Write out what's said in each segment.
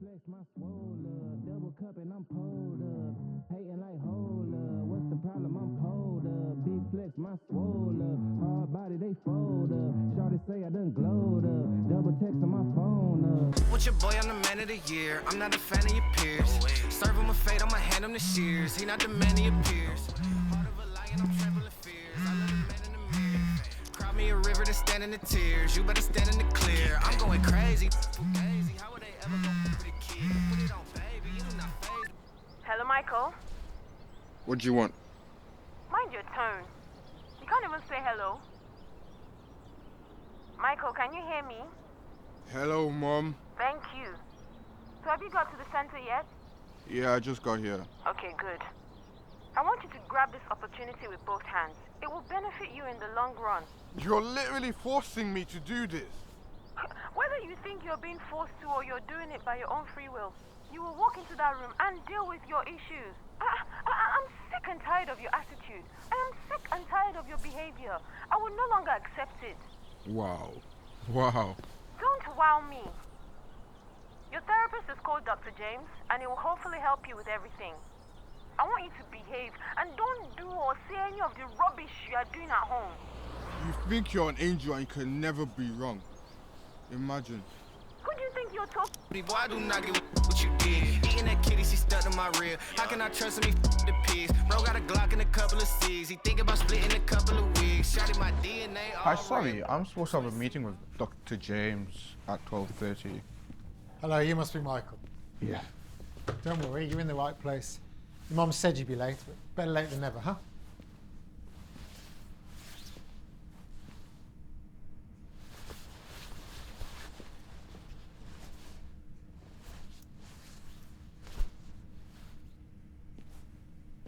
flex my swole up, double cup and I'm pulled up, hating like hold up, what's the problem? I'm pulled up, big flex my swole up, hard body they fold up, shorty say I done glowed up, double text on my phone up. With your boy, I'm the man of the year. I'm not a fan of your peers. Serve him a fate, I'ma hand him the shears. He not the man he appears. Heart of a lion, I'm trampling fears. I love the man in the mirror. Crowd me a river to stand in the tears. You better stand in the clear. I'm going crazy. Fugazi, how would they ever go for the kid? Put it on, baby. You do not phase. Hello, Michael. What do you want? Mind your tone. You can't even say hello. Michael, can you hear me? Hello, Mom. Thank you. So have you got to the center yet? Yeah, I just got here. Okay, good. I want you to grab this opportunity with both hands. It will benefit you in the long run. You're literally forcing me to do this. Whether you think you're being forced to or you're doing it by your own free will, you will walk into that room and deal with your issues. I'm sick and tired of your attitude. I am sick and tired of your behavior. I will no longer accept it. Wow. Wow. Don't wow me. Your therapist is called Dr. James, and he will hopefully help you with everything. I want you to behave and don't do or say any of the rubbish you are doing at home. You think you're an angel and you can never be wrong. Imagine. Who do you think you're talking? Boy, I do not get what you did. Eating that kitty, she stuck to my rib. How can I trust him? He the pigs. Bro got a Glock and a couple of C's. He think about splitting a couple of wigs. Shot my DNA. Hi, sorry, I'm supposed to have a meeting with Dr. James at 12:30. Hello, you must be Michael. Yeah. Don't worry, you're in the right place. Your mum said you'd be late, but better late than never, huh?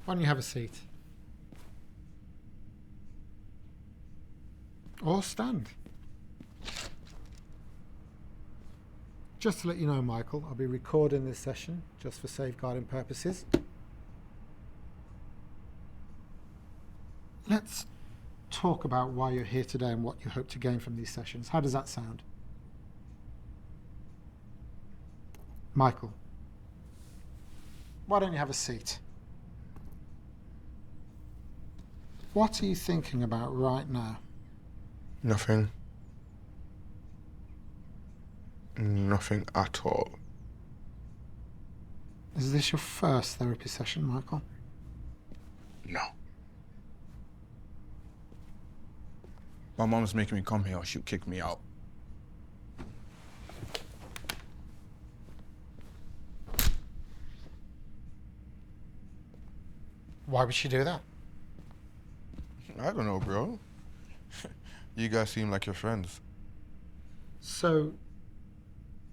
Why don't you have a seat? Or stand. Just to let you know, Michael, I'll be recording this session just for safeguarding purposes. Let's talk about why you're here today and what you hope to gain from these sessions. How does that sound? Michael, why don't you have a seat? What are you thinking about right now? Nothing. Nothing at all. Is this your first therapy session, Michael? No. My mom's making me come here or she'll kick me out. Why would she do that? I don't know, bro. You guys seem like you're friends. So,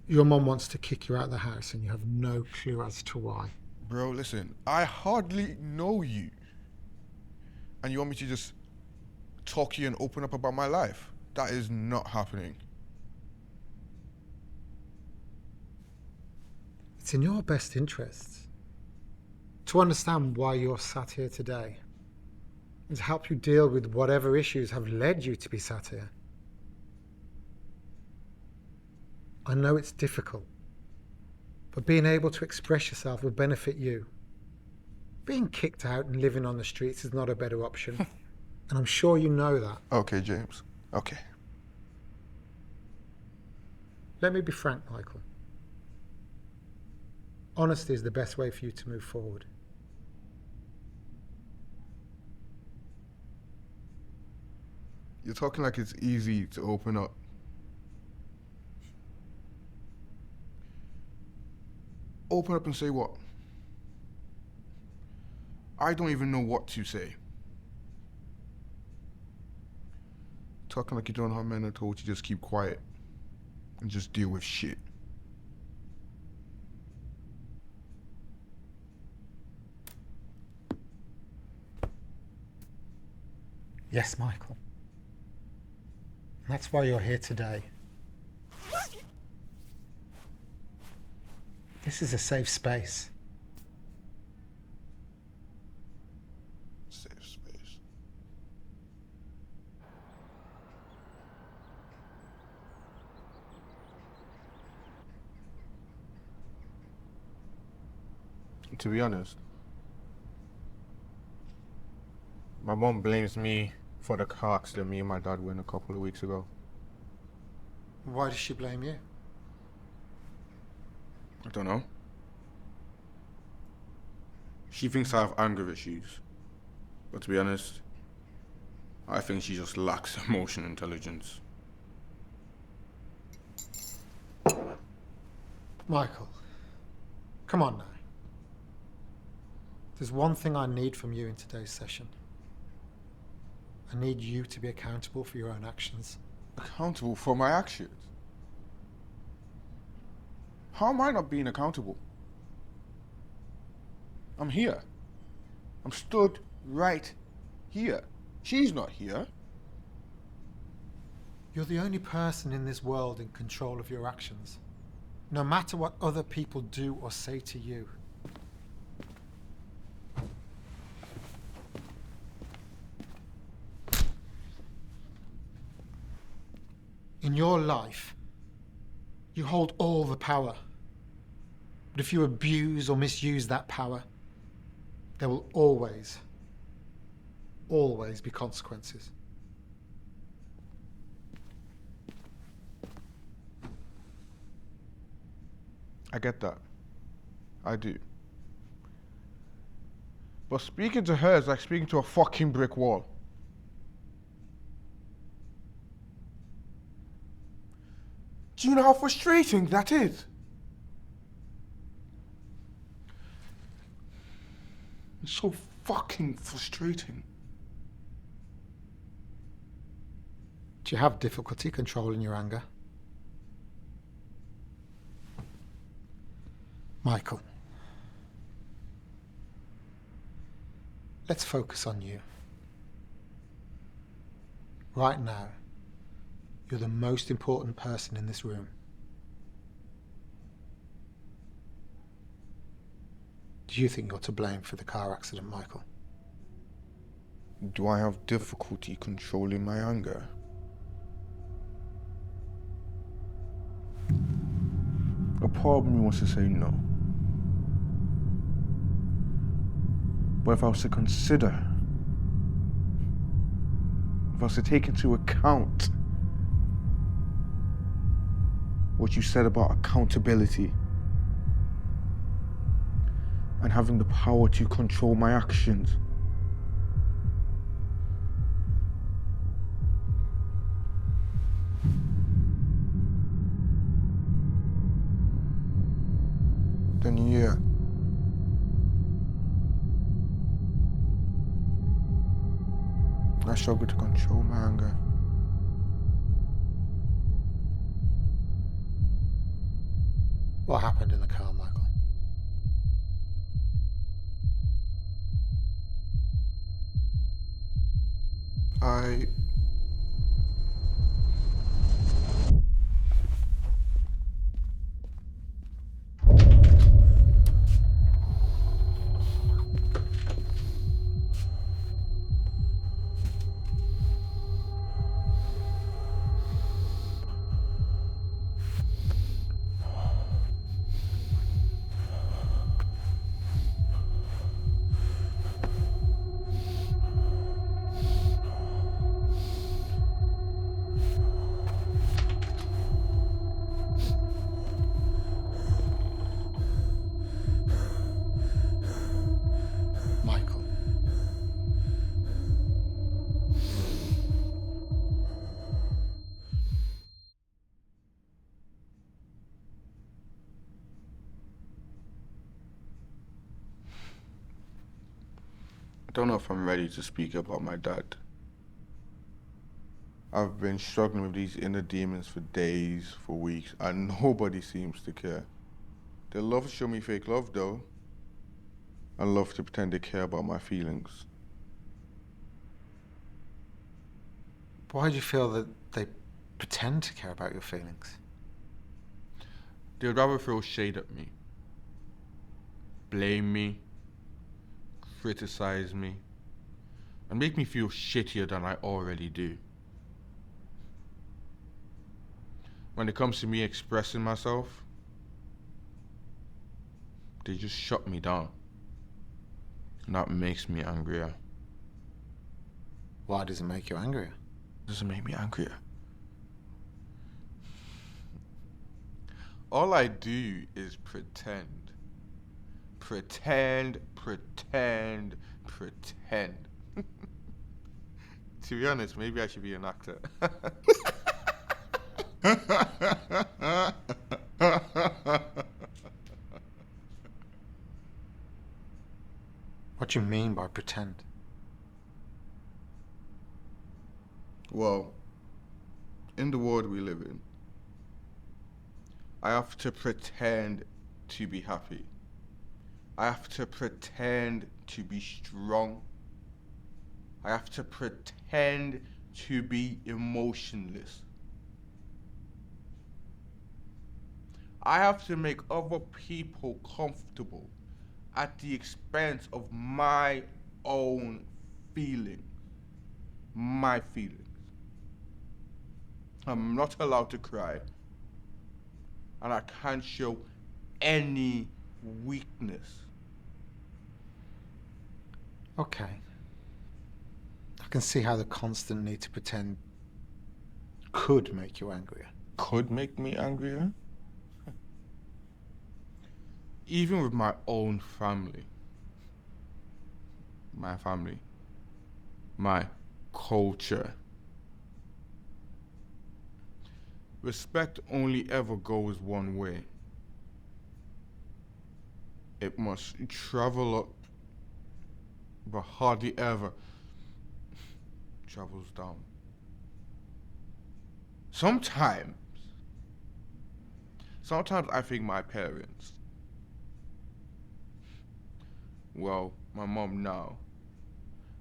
your mum wants to kick you out of the house and you have no clue as to why. Bro, listen, I hardly know you. And you want me to just talk to you and open up about my life? That is not happening. It's in your best interests to understand why you're sat here today and to help you deal with whatever issues have led you to be sat here. I know it's difficult, but being able to express yourself will benefit you. Being kicked out and living on the streets is not a better option, and I'm sure you know that. Okay, James. Okay. Let me be frank, Michael. Honesty is the best way for you to move forward. You're talking like it's easy to open up. Open up and say what? I don't even know what to say. Talking like you don't know how men are told to just keep quiet and just deal with shit. Yes, Michael. And that's why you're here today. This is a safe space. Safe space. To be honest, my mom blames me for the car accident me and my dad were in a couple of weeks ago. Why does she blame you? I don't know. She thinks I have anger issues. But to be honest, I think she just lacks emotional intelligence. Michael, come on now. There's one thing I need from you in today's session. I need you to be accountable for your own actions. Accountable for my actions? How am I not being accountable? I'm here. I'm stood right here. She's not here. You're the only person in this world in control of your actions, no matter what other people do or say to you. In your life, you hold all the power. But if you abuse or misuse that power, there will always be consequences. I get that. I do. But speaking to her is like speaking to a fucking brick wall. Do you know how frustrating that is? It's so fucking frustrating. Do you have difficulty controlling your anger? Michael, let's focus on you. Right now, you're the most important person in this room. Do you think you're to blame for the car accident, Michael? Do I have difficulty controlling my anger? A part of me wants to say no. But if I was to consider, if I was to take into account what you said about accountability and having the power to control my actions, then yeah. I struggle to control my anger. What happened in the car, Michael? I Michael. I don't know if I'm ready to speak about my dad. I've been struggling with these inner demons for days, for weeks, and nobody seems to care. They love to show me fake love, though. I love to pretend they care about my feelings. Why do you feel that they pretend to care about your feelings? They would rather throw shade at me, blame me, criticize me, and make me feel shittier than I already do. When it comes to me expressing myself, they just shut me down. That makes me angrier. Why does it make you angrier? Doesn't make me angrier. All I do is pretend. Pretend. To be honest, maybe I should be an actor. What do you mean by pretend? Well, in the world we live in, I have to pretend to be happy. I have to pretend to be strong. I have to pretend to be emotionless. I have to make other people comfortable at the expense of my own feelings. My feelings. I'm not allowed to cry. And I can't show any weakness. Okay. I can see how the constant need to pretend could make you angrier. Could make me angrier? Even with my own family. My family. My culture. Respect only ever goes one way. It must travel up, but hardly ever travels down. Sometimes I think my parents, well, my mom now,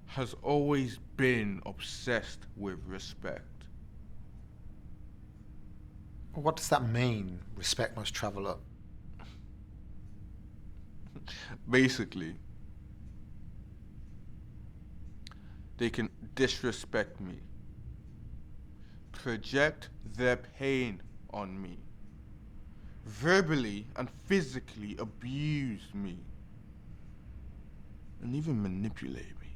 has always been obsessed with respect. What does that mean, respect must travel up? Basically, they can disrespect me, project their pain on me, verbally and physically abuse me, and even manipulate me.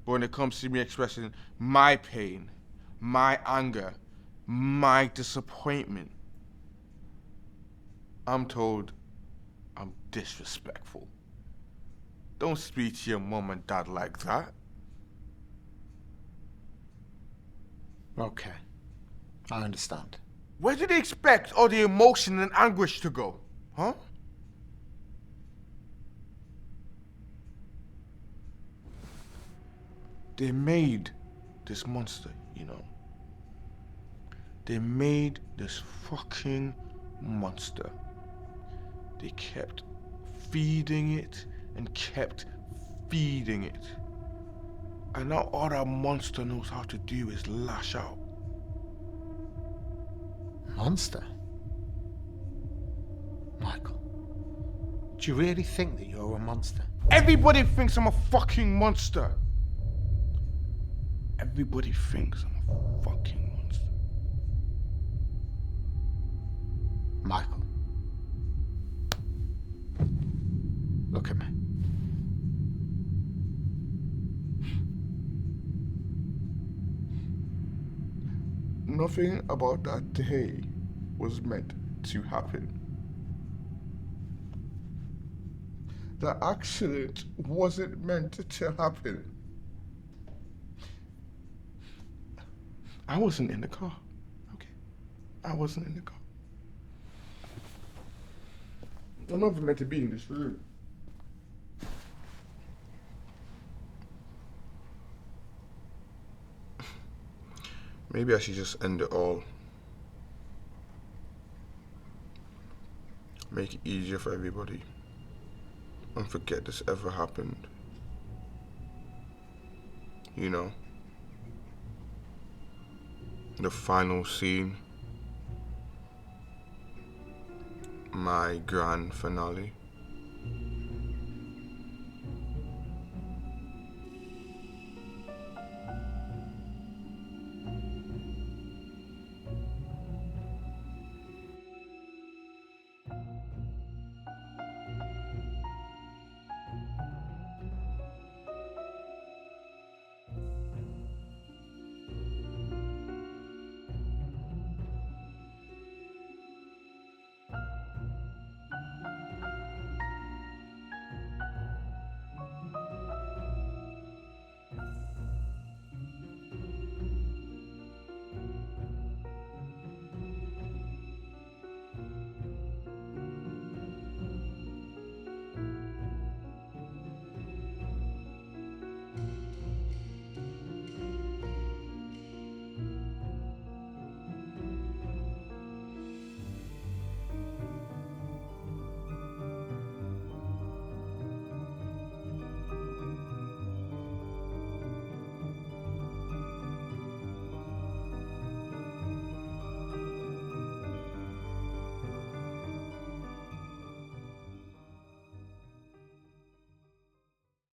But when it comes to me expressing my pain, my anger, my disappointment, I'm told I'm disrespectful. Don't speak to your mom and dad like that. Okay, I understand. Where do they expect all the emotion and anguish to go? Huh? They made this monster, you know. They made this fucking monster. They kept feeding it and kept feeding it. And now all that monster knows how to do is lash out. Monster? Michael, do you really think that you're a monster? Everybody thinks I'm a fucking monster. Everybody thinks I'm a fucking monster. Michael, look at me. Nothing about that day was meant to happen. The accident wasn't meant to happen. I wasn't in the car, okay? I wasn't in the car. I'm not even meant to be in this room. Maybe I should just end it all. Make it easier for everybody. And forget this ever happened. You know? The final scene. My grand finale.